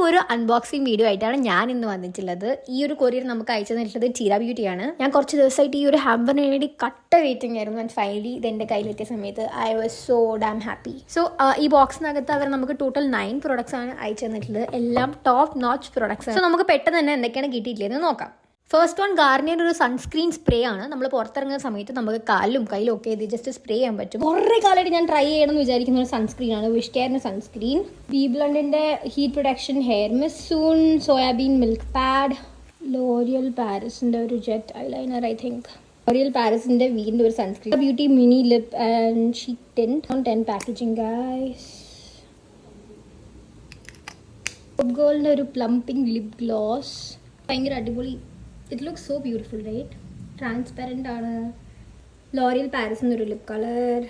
ഒരു unboxing video ആയിട്ടാണ് ഞാൻ ഇന്ന് വന്നിട്ടുള്ളത്. ഈ ഒരു കൊറിയർ നമുക്ക് അയച്ചു തന്നിട്ടുള്ളത് ടീറ ബ്യൂട്ടിയാണ്. ഞാൻ കുറച്ച് ദിവസമായിട്ട് ഈ ഒരു ഹാമ്പറിന് വേണ്ടി കട്ട വെയിറ്റിംഗ് ആയിരുന്നു. ആൻഡ് ഫൈനലി ഇത് എൻ്റെ കയ്യിലെത്തിയ സമയത്ത് I was so dam happy. So ഈ ബോക്സിനകത്ത് അവർ നമുക്ക് ടോട്ടൽ 9 പ്രോഡക്ട്സ് ആണ് അയച്ചു തന്നിട്ടുള്ളത്. എല്ലാം ടോപ്പ് നോച്ച് പ്രോഡക്ട്സ് ആണ്. സോ നമുക്ക് പെട്ടെന്ന് തന്നെ എന്തൊക്കെയാണ് കിട്ടിയിട്ടില്ലെന്ന് നോക്കാം. ഫസ്റ്റ് വൺ ഗാർണിയർ ഒരു സൺസ്ക്രീൻ സ്പ്രേ ആണ്. നമ്മൾ പുറത്തിറങ്ങുന്ന സമയത്ത് നമുക്ക് കാലിലും കയ്യിലും ഒക്കെ ഇത് ജസ്റ്റ് സ്പ്രേ ചെയ്യാൻ പറ്റും. കുറേ കാലമായിട്ട് ഞാൻ ട്രൈ ചെയ്യണമെന്ന് വിചാരിക്കുന്ന ഒരു സൺസ്ക്രീൻ ആണ് വിഷ് കെയറിൻ്റെ സൺസ്ക്രീൻ. ബി ബ്ലണ്ടിൻ്റെ ഹീറ്റ് പ്രൊഡക്ഷൻ ഹെയർ മിസ്റ്റ് സൂൺ, സോയാബീൻ മിൽക്ക് പാഡ്, ലോറിയൽ പാരിസിൻ്റെ ഒരു jet eyeliner, I think L'Oreal പാരിസിൻ്റെ വീടിൻ്റെ ഒരു sunscreen, beauty mini lip and sheet tint on 10 packaging guys. ഗോൾഡിൻ്റെ ഒരു പ്ലംപിംഗ് ലിപ് ഗ്ലോസ്, ഭയങ്കര അടിപൊളി. It looks so beautiful right. Transparent ആണ്. ലോറിയൽ പാരിസ് എന്നൊരു ലിപ് കളർ.